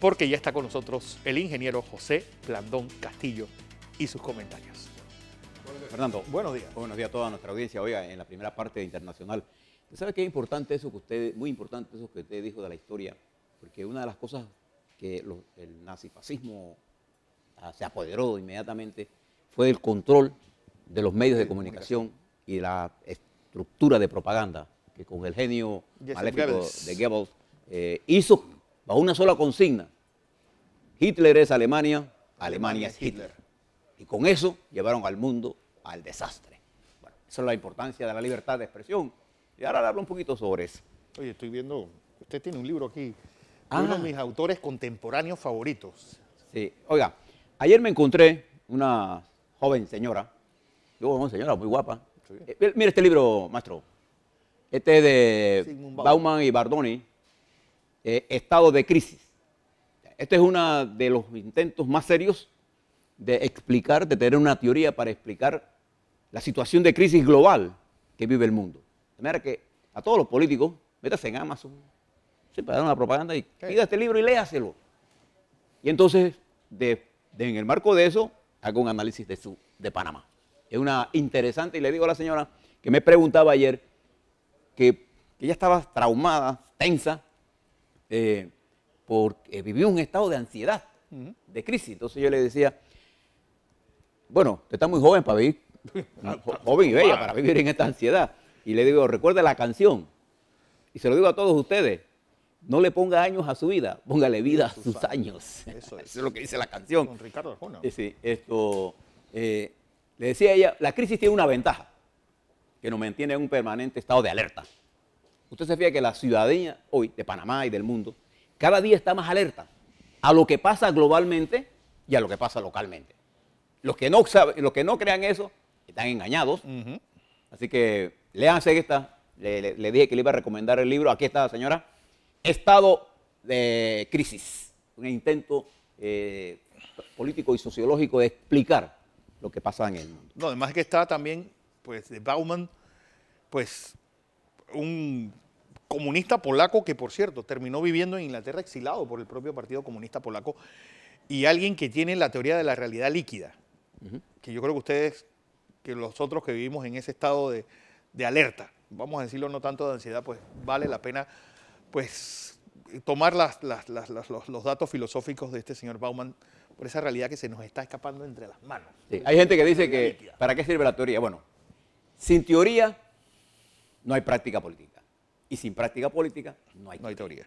porque ya está con nosotros el ingeniero José Blandón Castillo y sus comentarios. Fernando, buenos días. Buenos días a toda nuestra audiencia. Oiga, en la primera parte de Internacional, ¿usted sabe qué es importante eso que usted, muy importante eso que usted dijo de la historia? Porque una de las cosas que el nazifascismo se apoderó inmediatamente fue el control de los medios de comunicación y la estructura de propaganda que con el genio maléfico de Goebbels hizo bajo una sola consigna: Hitler es Alemania, Alemania es Hitler. Y con eso llevaron al mundo al desastre. Bueno, esa es la importancia de la libertad de expresión. Y ahora le hablo un poquito sobre eso. Oye, estoy viendo, usted tiene un libro aquí, uno de mis autores contemporáneos favoritos. Sí, oiga, ayer me encontré una joven señora, una señora muy guapa. Sí. Mire este libro, maestro. Este es de Bauman y Bardoni, Estado de crisis. Este es uno de los intentos más serios de explicar, de tener una teoría para explicar la situación de crisis global que vive el mundo. De manera que a todos los políticos, métase en Amazon, para dar una propaganda y pida este libro y léaselo. Y entonces, en el marco de eso, hago un análisis de Panamá. Es una interesante, y le digo a la señora que me preguntaba ayer que ella estaba traumada, tensa, porque vivía un estado de ansiedad, de crisis. Entonces yo le decía, bueno, usted está muy joven para vivir, joven y bella para vivir en esta ansiedad. Y le digo, recuerde la canción, y se lo digo a todos ustedes, no le ponga años a su vida, póngale vida a sus años. Eso es lo que dice la canción. Con Ricardo Arjona. Sí, le decía a ella, la crisis tiene una ventaja, que nos mantiene en un permanente estado de alerta. Usted se fija que la ciudadanía hoy de Panamá y del mundo cada día está más alerta a lo que pasa globalmente y a lo que pasa localmente. Los que no saben, los que no crean eso están engañados. Así que léanse esta. Le dije que le iba a recomendar el libro. Aquí está, señora. Estado de crisis. Un intento político y sociológico de explicar lo que pasa en el mundo. No, además que está también, pues, de Bauman, pues, un comunista polaco que, por cierto, terminó viviendo en Inglaterra exilado por el propio Partido Comunista Polaco, y alguien que tiene la teoría de la realidad líquida, que yo creo que ustedes, que los otros que vivimos en ese estado de alerta, vamos a decirlo, no tanto de ansiedad, pues vale la pena, pues, tomar los datos filosóficos de este señor Bauman por esa realidad que se nos está escapando entre las manos. Sí, hay gente que dice que, líquida. ¿Para qué sirve la teoría? Bueno, sin teoría no hay práctica política. Y sin práctica política no hay teoría.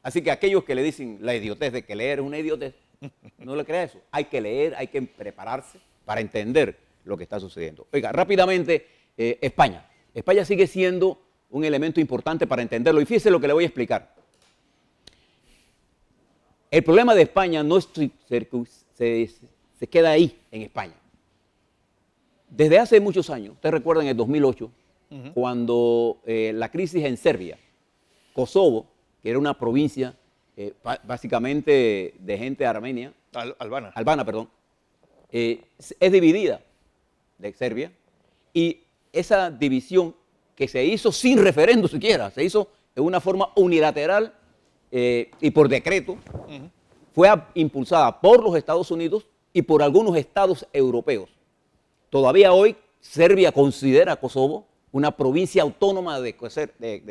Así que aquellos que le dicen la idiotez de que leer es una idiotez, no le crea eso. Hay que leer, hay que prepararse para entender lo que está sucediendo. Oiga, rápidamente, España. España sigue siendo un elemento importante para entenderlo. Y fíjese lo que le voy a explicar. El problema de España no es se queda ahí, en España. Desde hace muchos años, ustedes recuerdan en el 2008, cuando la crisis en Serbia, Kosovo, que era una provincia básicamente de gente armenia, albana, perdón, es dividida de Serbia, y esa división que se hizo sin referendo siquiera, se hizo de una forma unilateral y por decreto, fue impulsada por los Estados Unidos y por algunos estados europeos. Todavía hoy Serbia considera a Kosovo una provincia autónoma de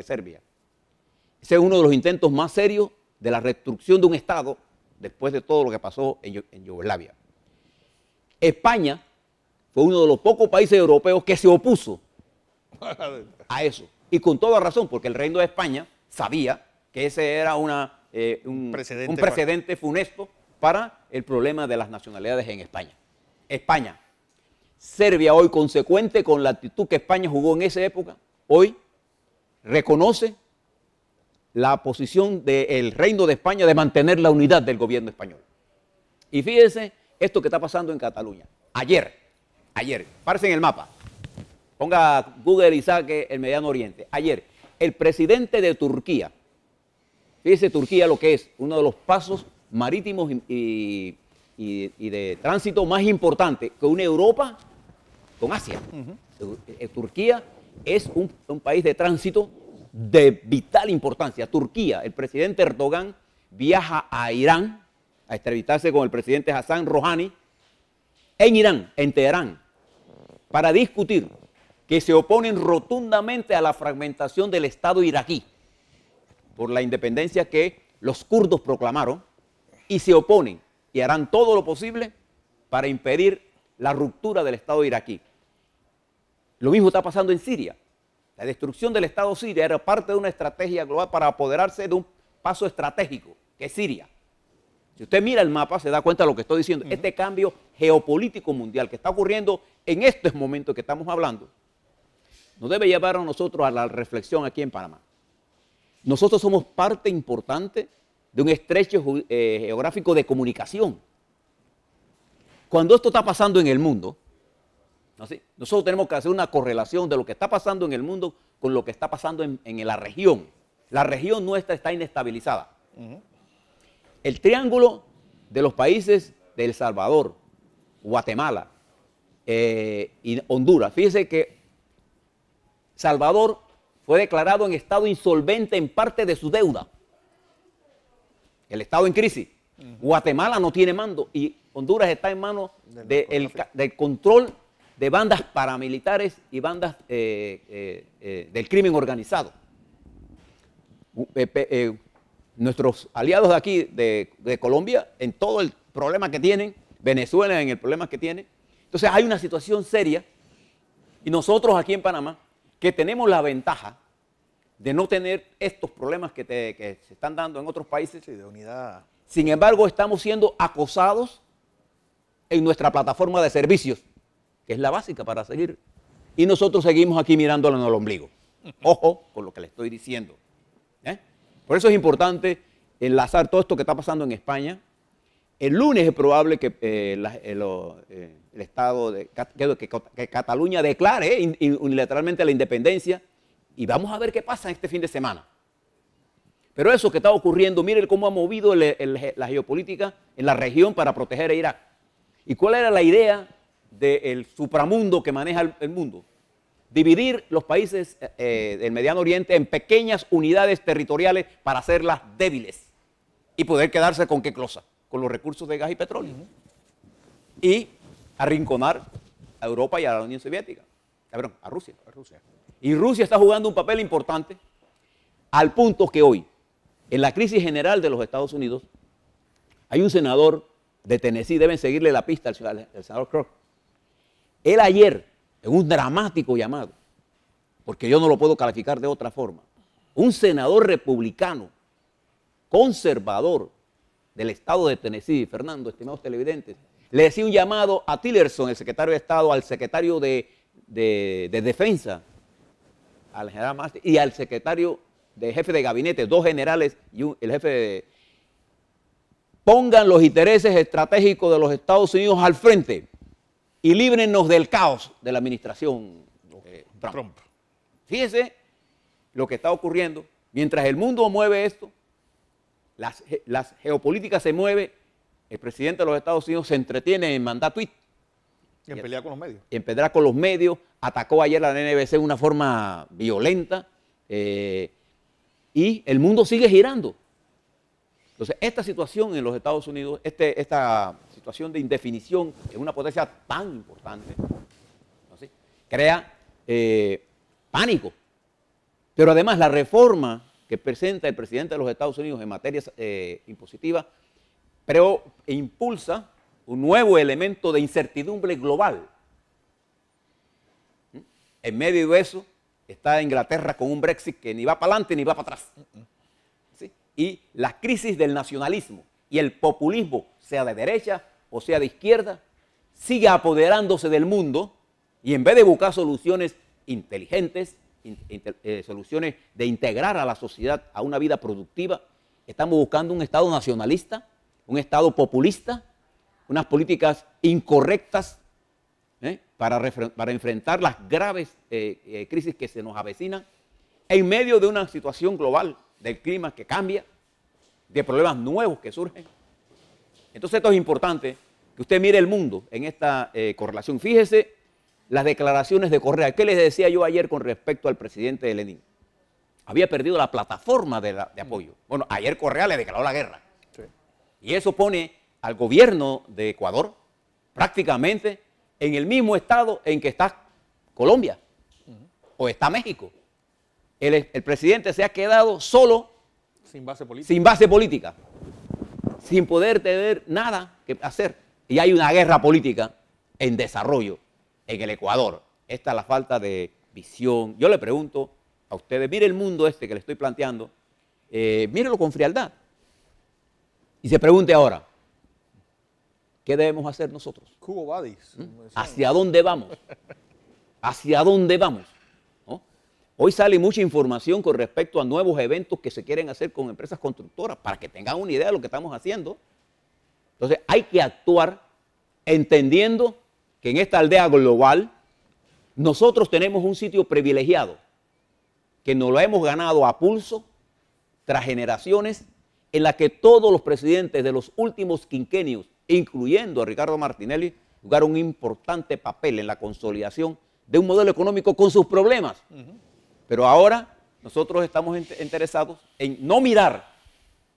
Serbia. Ese es uno de los intentos más serios de la reconstrucción de un Estado después de todo lo que pasó en Yugoslavia. España fue uno de los pocos países europeos que se opuso a eso. Y con toda razón, porque el Reino de España sabía que ese era un precedente funesto para el problema de las nacionalidades en España. España. Serbia hoy, consecuente con la actitud que España jugó en esa época, hoy reconoce la posición del Reino de España de mantener la unidad del gobierno español. Y fíjense esto que está pasando en Cataluña. Ayer, párese en el mapa, ponga Google y saque el Mediano Oriente. Ayer, el presidente de Turquía, fíjese Turquía lo que es uno de los pasos marítimos y de tránsito más importante que une Europa con Asia. Turquía es un país de tránsito de vital importancia. Turquía, el presidente Erdogan viaja a Irán a entrevistarse con el presidente Hassan Rouhani en Irán, en Teherán, para discutir que se oponen rotundamente a la fragmentación del Estado iraquí por la independencia que los kurdos proclamaron y se oponen y harán todo lo posible para impedir la ruptura del Estado iraquí. Lo mismo está pasando en Siria. La destrucción del Estado sirio era parte de una estrategia global para apoderarse de un paso estratégico, que es Siria. Si usted mira el mapa, se da cuenta de lo que estoy diciendo. Este cambio geopolítico mundial que está ocurriendo en estos momentos que estamos hablando, nos debe llevar a nosotros a la reflexión aquí en Panamá. Nosotros somos parte importante de un estrecho geográfico de comunicación. Cuando esto está pasando en el mundo, ¿sí?, nosotros tenemos que hacer una correlación de lo que está pasando en el mundo con lo que está pasando en la región. La región nuestra está inestabilizada. El triángulo de los países de El Salvador, Guatemala y Honduras. Fíjese que Salvador fue declarado en estado insolvente en parte de su deuda. El estado en crisis. Guatemala no tiene mando y Honduras está en manos del control de bandas paramilitares y bandas del crimen organizado. Nuestros aliados de aquí, de Colombia, en todo el problema que tienen, Venezuela en el problema que tiene. Entonces hay una situación seria y nosotros aquí en Panamá, que tenemos la ventaja de no tener estos problemas que se están dando en otros países. Sí, de unidad. Sin embargo, estamos siendo acosados en nuestra plataforma de servicios, que es la básica para seguir. Y nosotros seguimos aquí mirándola en el ombligo. Ojo con lo que le estoy diciendo. Por eso es importante enlazar todo esto que está pasando en España. El lunes es probable que el Estado que Cataluña declare unilateralmente la independencia y vamos a ver qué pasa este fin de semana. Pero eso que está ocurriendo, miren cómo ha movido la geopolítica en la región para proteger a Irak. ¿Y cuál era la idea del supramundo que maneja el mundo? Dividir los países del Mediano Oriente en pequeñas unidades territoriales para hacerlas débiles y poder quedarse con qué cosa, con los recursos de gas y petróleo. Y arrinconar a Europa y a la Unión Soviética, a Rusia. Y Rusia está jugando un papel importante al punto que hoy, en la crisis general de los Estados Unidos, hay un senador de Tennessee, deben seguirle la pista al senador Crook. Él ayer, en un dramático llamado, porque yo no lo puedo calificar de otra forma, un senador republicano, conservador del estado de Tennessee, Fernando, estimados televidentes, le hacía un llamado a Tillerson, el secretario de Estado, al secretario de Defensa, al general Masters, y al secretario de jefe de gabinete, dos generales y el jefe de... Pongan los intereses estratégicos de los Estados Unidos al frente y líbrennos del caos de la administración Trump. Fíjense lo que está ocurriendo. Mientras el mundo mueve esto, las geopolíticas se mueven, el presidente de los Estados Unidos se entretiene en mandar tweets. Y en pelear con los medios. En pelear con los medios, atacó ayer a la NBC de una forma violenta y el mundo sigue girando. Entonces, esta situación en los Estados Unidos, esta situación de indefinición en una potencia tan importante, ¿no? ¿Sí?, crea pánico. Pero además la reforma que presenta el presidente de los Estados Unidos en materia impositiva impulsa un nuevo elemento de incertidumbre global. En medio de eso está Inglaterra con un Brexit que ni va para adelante ni va para atrás. ¿Sí? Y la crisis del nacionalismo y el populismo, sea de derecha o sea de izquierda, sigue apoderándose del mundo y en vez de buscar soluciones inteligentes, soluciones de integrar a la sociedad a una vida productiva, estamos buscando un Estado nacionalista, un Estado populista, unas políticas incorrectas para enfrentar las graves crisis que se nos avecinan en medio de una situación global del clima que cambia, de problemas nuevos que surgen. Entonces esto es importante que usted mire el mundo en esta correlación. Fíjese las declaraciones de Correa. ¿Qué les decía yo ayer con respecto al presidente de Lenin? Había perdido la plataforma de apoyo. Bueno, ayer Correa le declaró la guerra. Sí. Y eso pone al gobierno de Ecuador prácticamente en el mismo estado en que está Colombia o está México. El presidente se ha quedado solo, sin base política, sin poder tener nada que hacer. Y hay una guerra política en desarrollo en el Ecuador. Esta es la falta de visión. Yo le pregunto a ustedes, mire el mundo este que le estoy planteando, mírelo con frialdad. Y se pregunte ahora, ¿qué debemos hacer nosotros? Cubo Badis. ¿Hacia dónde vamos? ¿Hacia dónde vamos? ¿No? Hoy sale mucha información con respecto a nuevos eventos que se quieren hacer con empresas constructoras para que tengan una idea de lo que estamos haciendo. Entonces hay que actuar entendiendo que en esta aldea global nosotros tenemos un sitio privilegiado que nos lo hemos ganado a pulso tras generaciones en la que todos los presidentes de los últimos quinquenios, incluyendo a Ricardo Martinelli, jugaron un importante papel en la consolidación de un modelo económico con sus problemas. Pero ahora nosotros estamos interesados en no mirar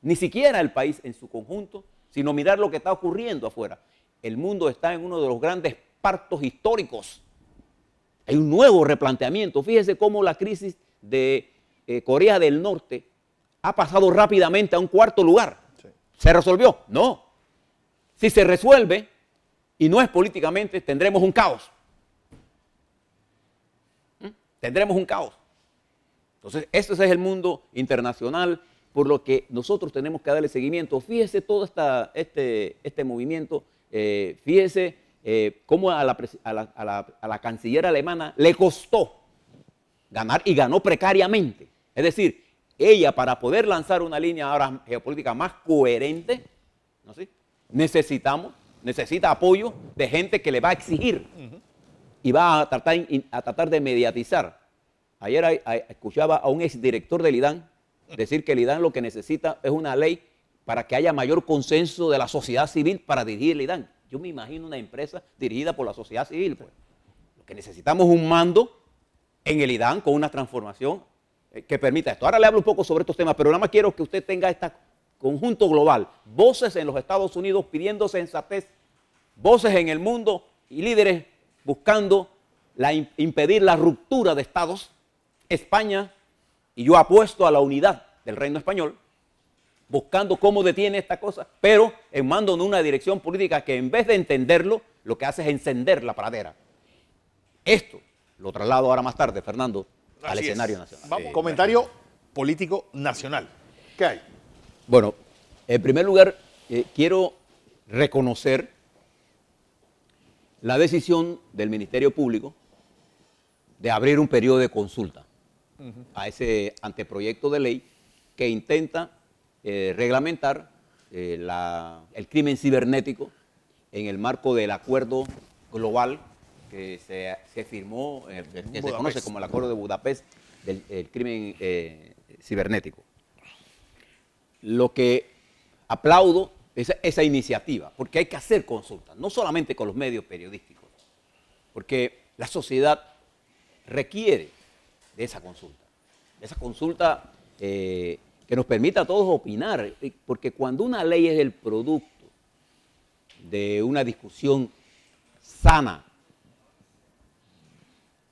ni siquiera el país en su conjunto, sino mirar lo que está ocurriendo afuera. El mundo está en uno de los grandes partos históricos. Hay un nuevo replanteamiento. Fíjese cómo la crisis de Corea del Norte ha pasado rápidamente a un cuarto lugar. Sí. ¿Se resolvió? No. Si se resuelve y no es políticamente, tendremos un caos. Tendremos un caos. Entonces, ese es el mundo internacional por lo que nosotros tenemos que darle seguimiento. Fíjese todo este movimiento, fíjese cómo a la canciller alemana le costó ganar y ganó precariamente. Es decir, ella para poder lanzar una línea ahora geopolítica más coherente, ¿no? ¿Sí? necesita apoyo de gente que le va a exigir y va a tratar de mediatizar. Ayer escuchaba a un exdirector del IDAN decir que el IDAN lo que necesita es una ley para que haya mayor consenso de la sociedad civil para dirigir el IDAN. Yo me imagino una empresa dirigida por la sociedad civil. Pues. Lo que necesitamos es un mando en el IDAN con una transformación que permita esto. Ahora le hablo un poco sobre estos temas, pero nada más quiero que usted tenga este conjunto global. Voces en los Estados Unidos pidiendo sensatez, voces en el mundo y líderes buscando impedir la ruptura de estados. España, y yo apuesto a la unidad del reino español, buscando cómo detiene esta cosa, pero en mando de una dirección política que en vez de entenderlo, lo que hace es encender la pradera. Esto lo traslado ahora más tarde, Fernando, al escenario nacional. Vamos, comentario político nacional. ¿Qué hay? Bueno, en primer lugar, quiero reconocer la decisión del Ministerio Público de abrir un periodo de consulta a ese anteproyecto de ley que intenta reglamentar el crimen cibernético en el marco del acuerdo global que se firmó, que se conoce como el Acuerdo de Budapest del crimen cibernético. Lo que aplaudo es esa iniciativa, porque hay que hacer consultas, no solamente con los medios periodísticos, porque la sociedad requiere de esa consulta que nos permita a todos opinar, porque cuando una ley es el producto de una discusión sana,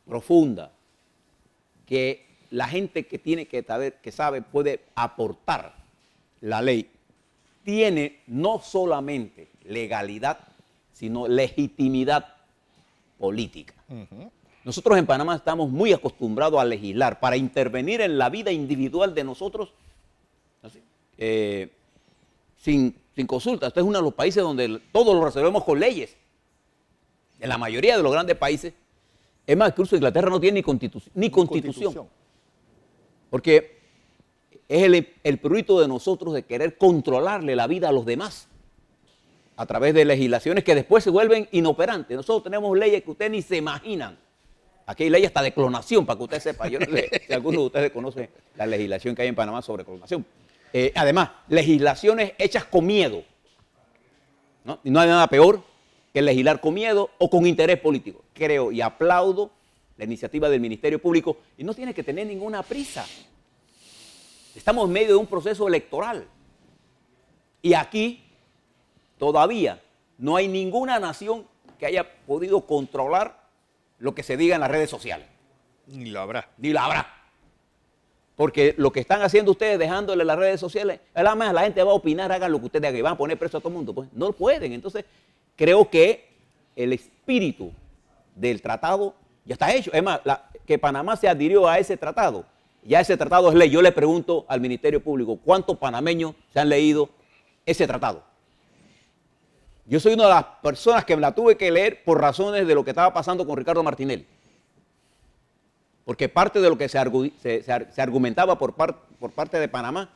profunda, que la gente que tiene que sabe puede aportar la ley, tiene no solamente legalidad, sino legitimidad política. Nosotros en Panamá estamos muy acostumbrados a legislar para intervenir en la vida individual de nosotros sin consulta. Este es uno de los países donde todo lo resolvemos con leyes. En la mayoría de los grandes países, es más, incluso Inglaterra no tiene ni constitución. Porque es el prurito de nosotros de querer controlarle la vida a los demás a través de legislaciones que después se vuelven inoperantes. Nosotros tenemos leyes que ustedes ni se imaginan. Aquí hay leyes hasta de clonación, para que usted sepa. Yo no sé si alguno de ustedes conoce la legislación que hay en Panamá sobre clonación. Además, legislaciones hechas con miedo. ¿No? Y no hay nada peor que legislar con miedo o con interés político. Creo y aplaudo la iniciativa del Ministerio Público y no tiene que tener ninguna prisa. Estamos en medio de un proceso electoral. Y aquí todavía no hay ninguna nación que haya podido controlar lo que se diga en las redes sociales. Ni lo habrá. Ni la habrá. Porque lo que están haciendo ustedes dejándole las redes sociales, además la gente va a opinar, hagan lo que ustedes hagan y van a poner preso a todo el mundo. Pues no pueden. Entonces, creo que el espíritu del tratado ya está hecho. Es más, que Panamá se adhirió a ese tratado. Ya ese tratado es ley. Yo le pregunto al Ministerio Público, ¿cuántos panameños se han leído ese tratado? Yo soy una de las personas que me la tuve que leer por razones de lo que estaba pasando con Ricardo Martinelli. Porque parte de lo que se argumentaba por parte de Panamá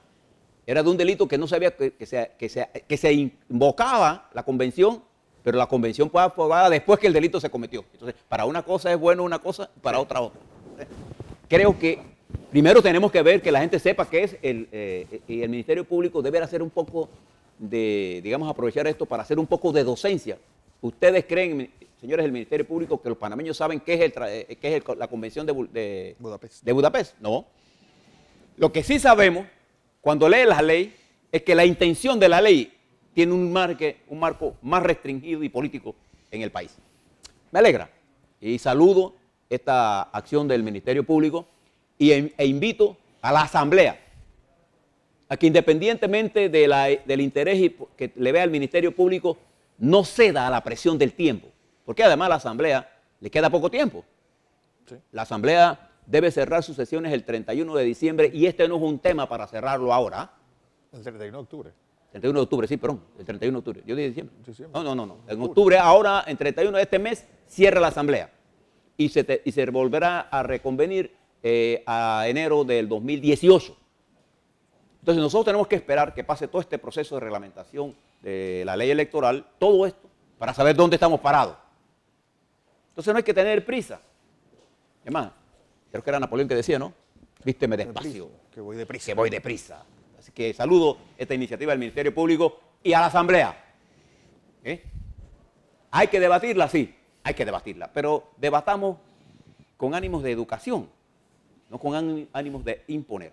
era de un delito que no sabía que se invocaba la convención, pero la convención fue aprobada después que el delito se cometió. Entonces, para una cosa es bueno una cosa, para otra otra. Creo que primero tenemos que ver que la gente sepa qué es y el Ministerio Público debe hacer un poco de, digamos, aprovechar esto para hacer un poco de docencia. ¿Ustedes creen, señores del Ministerio Público, que los panameños saben qué es la Convención de Budapest? No. Lo que sí sabemos, cuando leen la ley, es que la intención de la ley tiene un marco más restringido y político en el país. Me alegra y saludo esta acción del Ministerio Público e invito a la Asamblea a que independientemente del interés que le vea el Ministerio Público, no ceda a la presión del tiempo, porque además a la Asamblea le queda poco tiempo. Sí. La Asamblea debe cerrar sus sesiones el 31 de diciembre y este no es un tema para cerrarlo ahora. El 31 de octubre. 31 de octubre, sí, perdón, el 31 de octubre. Yo dije diciembre. Diciembre. No. En octubre, ahora, en 31 de este mes, cierra la Asamblea y se volverá a reconvenir a enero del 2018. Entonces nosotros tenemos que esperar que pase todo este proceso de reglamentación de la ley electoral, todo esto, para saber dónde estamos parados. Entonces no hay que tener prisa. Es más, creo que era Napoleón que decía, ¿no? Vísteme despacio, que voy deprisa. Que voy deprisa. Así que saludo esta iniciativa del Ministerio Público y a la Asamblea. ¿Hay que debatirla? Sí, hay que debatirla, pero debatamos con ánimos de educación, no con ánimos de imponer.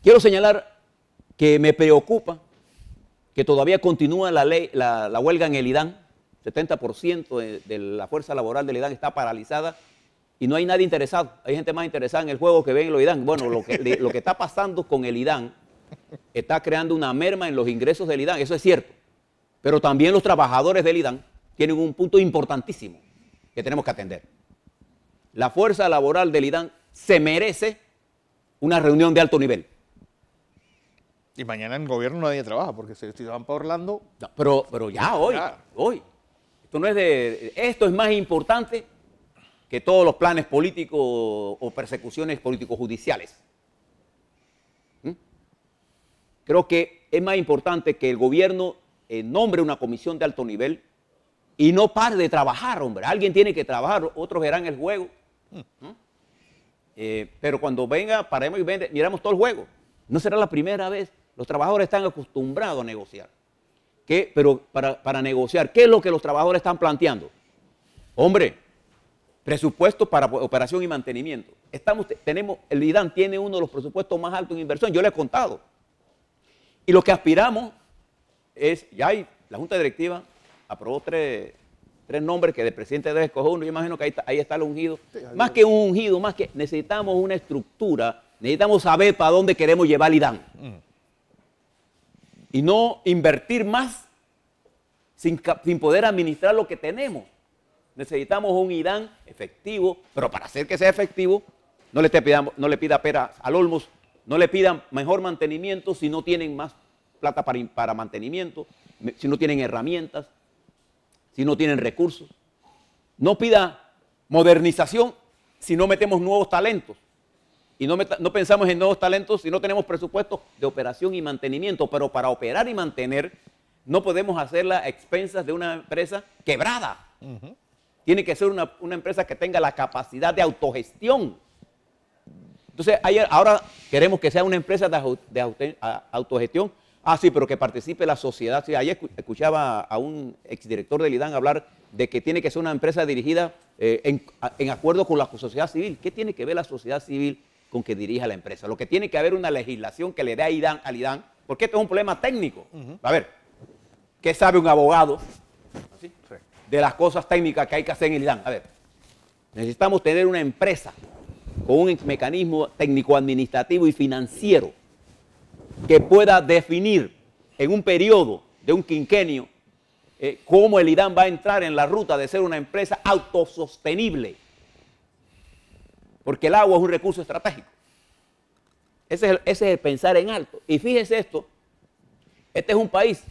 Quiero señalar que me preocupa que todavía continúa la huelga en el IDAN. 70% de la fuerza laboral del IDAN está paralizada y no hay nadie interesado. Hay gente más interesada en el juego que ven en los IDAN. Bueno, lo que está pasando con el IDAN está creando una merma en los ingresos del IDAN, eso es cierto. Pero también los trabajadores del IDAN tienen un punto importantísimo que tenemos que atender. La fuerza laboral del IDAN se merece una reunión de alto nivel. Y mañana en el gobierno nadie trabaja, porque si van para Orlando... No, pero ya hoy. Esto es más importante que todos los planes políticos o persecuciones político-judiciales. Creo que es más importante que el gobierno nombre una comisión de alto nivel y no pare de trabajar, hombre. Alguien tiene que trabajar, otros verán el juego. Pero cuando venga, paremos y miramos todo el juego. No será la primera vez. Los trabajadores están acostumbrados a negociar. Pero para negociar, ¿qué es lo que los trabajadores están planteando? Hombre, presupuesto para operación y mantenimiento. El IDAN tiene uno de los presupuestos más altos en inversión, yo le he contado. Y lo que aspiramos es, la Junta Directiva aprobó tres nombres que el presidente debe escoger uno. Yo imagino que ahí está el ungido. Sí, más que un ungido, necesitamos una estructura, necesitamos saber para dónde queremos llevar el IDAN. Y no invertir más sin poder administrar lo que tenemos. Necesitamos un IDAN efectivo, pero para hacer que sea efectivo, no le pida peras al olmo, no le pidan mejor mantenimiento si no tienen más plata para mantenimiento, si no tienen herramientas, si no tienen recursos. No pida modernización si no metemos nuevos talentos. Y no pensamos en nuevos talentos si no tenemos presupuesto de operación y mantenimiento. Pero para operar y mantener no podemos hacerla a expensas de una empresa quebrada. Tiene que ser una empresa que tenga la capacidad de autogestión. Entonces, ahora queremos que sea una empresa de autogestión. Sí, pero que participe la sociedad. Sí, ayer escuchaba a un exdirector del IDAN hablar de que tiene que ser una empresa dirigida en acuerdo con la sociedad civil. ¿Qué tiene que ver la sociedad civil con que dirija la empresa? Lo que tiene que haber una legislación que le dé al IDAN, porque esto es un problema técnico. A ver, ¿Qué sabe un abogado Sí. de las cosas técnicas que hay que hacer en el IDAN? A ver, necesitamos tener una empresa con un mecanismo técnico-administrativo y financiero que pueda definir en un periodo de un quinquenio cómo el IDAN va a entrar en la ruta de ser una empresa autosostenible. Porque el agua es un recurso estratégico. Ese es el pensar en alto. Y fíjese esto, este es un país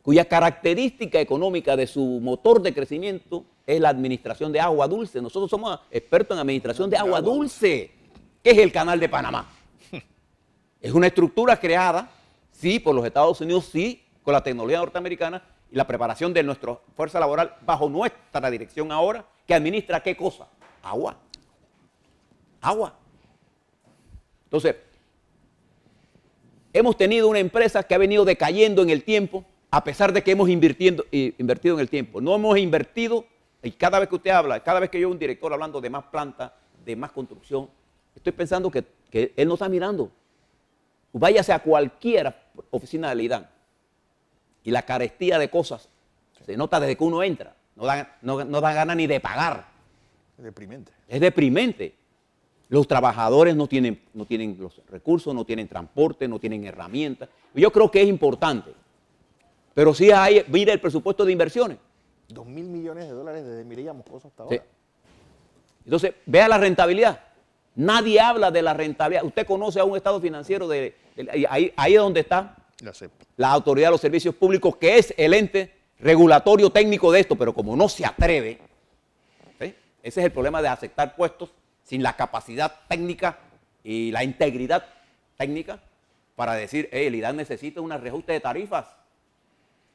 cuya característica económica de su motor de crecimiento es la administración de agua dulce. Nosotros somos expertos en administración de agua dulce, que es el Canal de Panamá. Es una estructura creada, sí, por los Estados Unidos, sí, con la tecnología norteamericana y la preparación de nuestra fuerza laboral bajo nuestra dirección ahora, que administra ¿qué cosa? Agua. Agua. Entonces, hemos tenido una empresa que ha venido decayendo en el tiempo, a pesar de que hemos invertido en el tiempo. No hemos invertido, y cada vez que usted habla, cada vez que yo veo un director hablando de más planta, de más construcción, estoy pensando que él no está mirando. Váyase a cualquier oficina del IDAN y la carestía de cosas se nota desde que uno entra. No da ganas ni de pagar. Es deprimente. Es deprimente. Los trabajadores no tienen los recursos, no tienen transporte, no tienen herramientas. Yo creo que es importante. Pero sí hay, mira el presupuesto de inversiones. 2.000 millones de dólares desde Mireya Moscoso hasta ahora. Sí. Entonces, vea la rentabilidad. Nadie habla de la rentabilidad. Usted conoce a un estado financiero ahí es donde está la Autoridad de los Servicios Públicos, que es el ente regulatorio técnico de esto, pero como no se atreve, ¿sí? Ese es el problema de aceptar puestos sin la capacidad técnica y la integridad técnica para decir, el IDAN necesita un reajuste de tarifas.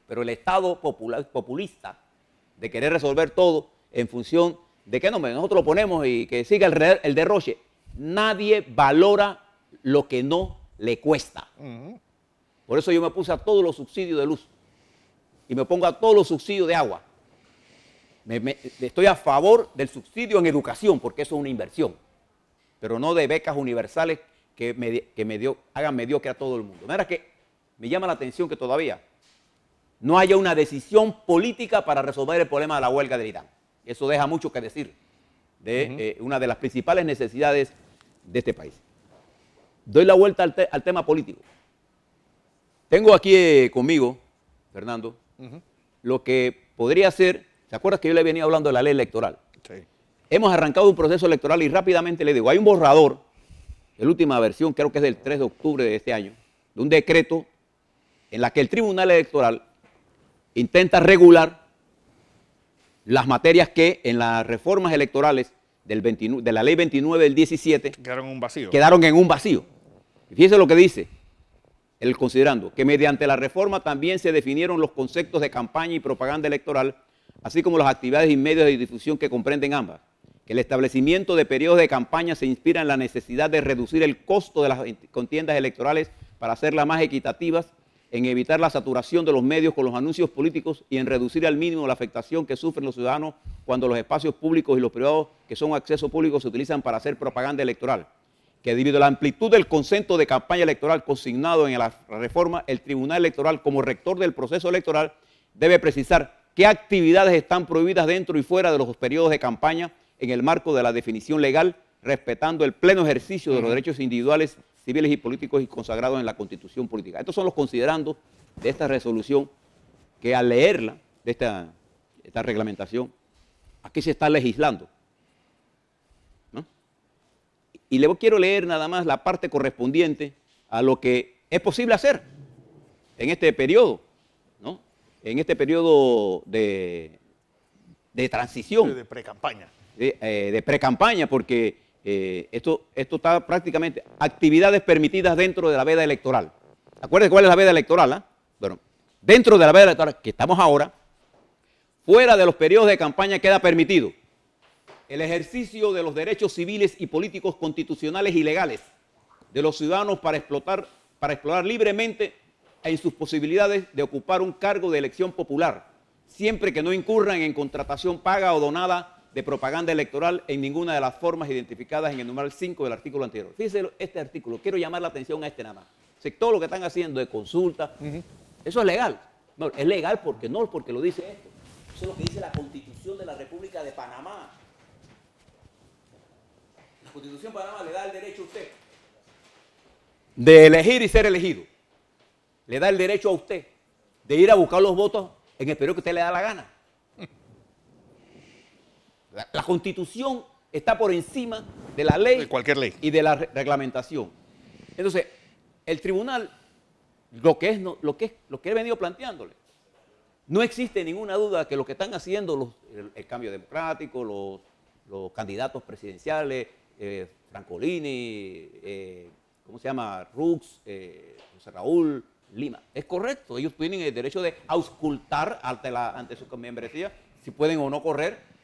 Pero el Estado populista de querer resolver todo en función de que nosotros lo ponemos y que siga el derroche, nadie valora lo que no le cuesta. Por eso yo me puse a todos los subsidios de luz y me pongo a todos los subsidios de agua. Estoy a favor del subsidio en educación porque eso es una inversión, pero no de becas universales que hagan mediocre a todo el mundo. Mira que me llama la atención que todavía no haya una decisión política para resolver el problema de la huelga del IDAN. Eso deja mucho que decir de una de las principales necesidades de este país. Doy la vuelta al tema político. Tengo aquí conmigo, Fernando, lo que podría ser, ¿se acuerdan que yo le venía hablando de la ley electoral? Sí. Hemos arrancado un proceso electoral y rápidamente le digo, hay un borrador, la última versión, creo que es del 3 de octubre de este año, de un decreto en la que el Tribunal Electoral intenta regular las materias que en las reformas electorales de la ley 29 del 17 Quedaron en un vacío. quedaron en un vacío. Y fíjese lo que dice el considerando, que mediante la reforma también se definieron los conceptos de campaña y propaganda electoral, así como las actividades y medios de difusión que comprenden ambas. Que el establecimiento de periodos de campaña se inspira en la necesidad de reducir el costo de las contiendas electorales para hacerlas más equitativas, en evitar la saturación de los medios con los anuncios políticos y en reducir al mínimo la afectación que sufren los ciudadanos cuando los espacios públicos y los privados que son acceso público se utilizan para hacer propaganda electoral. Que debido a la amplitud del concepto de campaña electoral consignado en la reforma, el Tribunal Electoral, como rector del proceso electoral, debe precisar qué actividades están prohibidas dentro y fuera de los periodos de campaña en el marco de la definición legal, respetando el pleno ejercicio de los derechos individuales, civiles y políticos y consagrados en la Constitución política. Estos son los considerandos de esta resolución que al leerla, de esta reglamentación, aquí se está legislando. Y le quiero leer nada más la parte correspondiente a lo que es posible hacer en este periodo, ¿no? En este periodo de transición. De pre-campaña. De pre-campaña, porque esto está prácticamente actividades permitidas dentro de la veda electoral. Acuérdense cuál es la veda electoral, Bueno, dentro de la veda electoral que estamos ahora, fuera de los periodos de campaña queda permitido el ejercicio de los derechos civiles y políticos constitucionales y legales de los ciudadanos para explorar libremente en sus posibilidades de ocupar un cargo de elección popular, siempre que no incurran en contratación paga o donada de propaganda electoral en ninguna de las formas identificadas en el numeral 5 del artículo anterior. Fíjense este artículo, quiero llamar la atención a este nada más. Todo lo que están haciendo de consulta, eso es legal. No, es legal porque no, porque lo dice esto. Eso es lo que dice la Constitución de la República de Panamá. La Constitución de Panamá le da el derecho a usted de elegir y ser elegido. Le da el derecho a usted de ir a buscar los votos en el periodo que usted le da la gana. La Constitución está por encima de la ley, de cualquier ley y de la reglamentación. Entonces, el tribunal, lo que he venido planteándole, no existe ninguna duda que lo que están haciendo el cambio democrático, los candidatos presidenciales, Francolini, ¿cómo se llama? Rux, José Raúl, Lima. Es correcto, ellos tienen el derecho de auscultar ante su membresía si pueden o no correr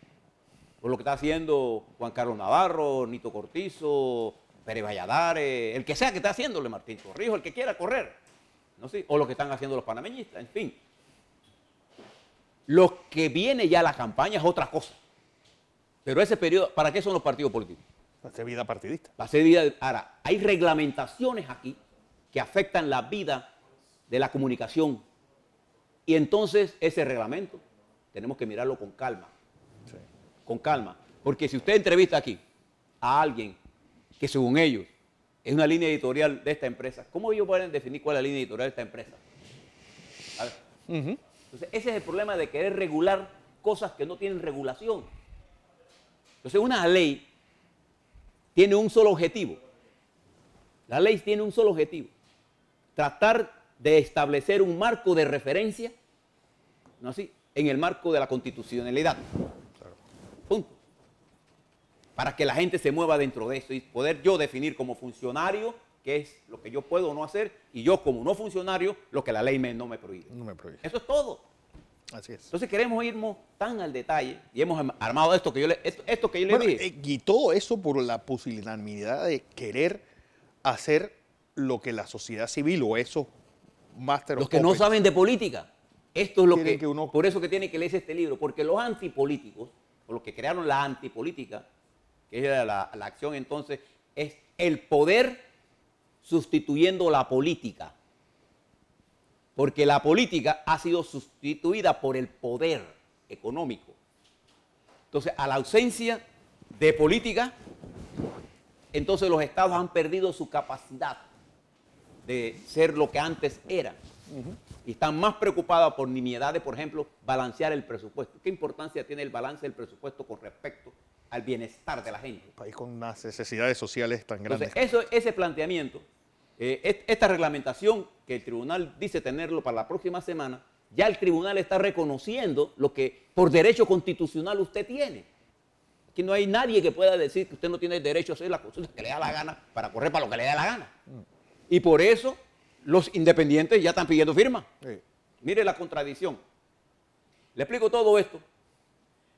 por lo que está haciendo Juan Carlos Navarro, Nito Cortizo, Pérez Valladares, el que sea que esté haciéndole, Martín Torrijos, el que quiera correr, ¿no? Sí, o lo que están haciendo los panameñistas, en fin. Lo que viene ya la campaña es otra cosa. Pero ese periodo, ¿para qué son los partidos políticos? para hacer vida partidista. Para hacer vida. Ahora, hay reglamentaciones aquí que afectan la vida de la comunicación. Y entonces ese reglamento tenemos que mirarlo con calma. Sí. Con calma. Porque si usted entrevista aquí a alguien que según ellos es una línea editorial de esta empresa, ¿cómo ellos pueden definir cuál es la línea editorial de esta empresa? A ver. Entonces, ese es el problema de querer regular cosas que no tienen regulación. Entonces, una ley tiene un solo objetivo. La ley tiene un solo objetivo. Tratar de establecer un marco de referencia, ¿no así?, en el marco de la constitucionalidad. Claro. Punto. Para que la gente se mueva dentro de eso y poder yo definir como funcionario qué es lo que yo puedo o no hacer, y yo como no funcionario lo que la ley no me prohíbe. No me prohíbe. Eso es todo. Así es. Entonces queremos irnos tan al detalle y hemos armado esto que yo le dije. Y todo eso por la pusilanimidad de querer hacer lo que la sociedad civil o esos máster Los que no saben de política. Esto es lo que uno... Por eso que tiene que leerse este libro, porque los antipolíticos, o los que crearon la antipolítica, que es la acción entonces, es el poder sustituyendo la política. Porque la política ha sido sustituida por el poder económico. Entonces, a la ausencia de política, entonces los estados han perdido su capacidad de ser lo que antes eran. Y están más preocupados por nimiedades, por ejemplo, balancear el presupuesto. ¿Qué importancia tiene el balance del presupuesto con respecto al bienestar de la gente? Un país con unas necesidades sociales tan grandes. Entonces, ese planteamiento, esta reglamentación que el tribunal dice tenerlo para la próxima semana, ya el tribunal está reconociendo lo que por derecho constitucional usted tiene. Aquí no hay nadie que pueda decir que usted no tiene derecho a hacer la consulta que le da la gana para correr para lo que le da la gana. Y por eso los independientes ya están pidiendo firma. Sí. Mire la contradicción. Le explico todo esto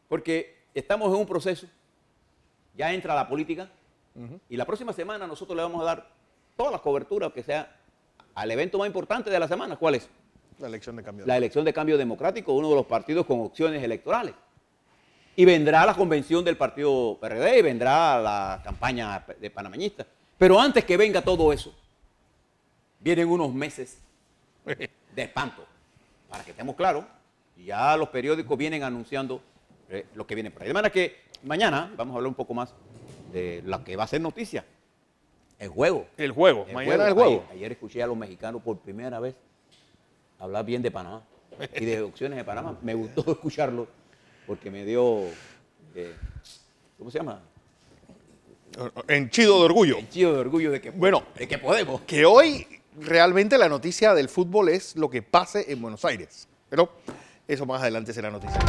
porque estamos en un proceso, ya entra la política, y la próxima semana nosotros le vamos a dar toda la cobertura que sea al evento más importante de la semana. ¿Cuál es? La elección de cambio. La elección de cambio democrático, uno de los partidos con opciones electorales. Y vendrá la convención del partido PRD y vendrá la campaña de panameñistas. Pero antes que venga todo eso, vienen unos meses de espanto. Para que estemos claros, ya los periódicos vienen anunciando lo que viene por ahí. De manera que mañana vamos a hablar un poco más de lo que va a ser noticia. El juego. El juego. Mañana el juego. Ayer escuché a los mexicanos por primera vez hablar bien de Panamá y de opciones de Panamá. Me gustó escucharlo porque me dio, ¿cómo se llama? Henchido de orgullo. Henchido de orgullo de que, bueno, de que podemos. Que hoy realmente la noticia del fútbol es lo que pase en Buenos Aires. Pero eso más adelante será noticia.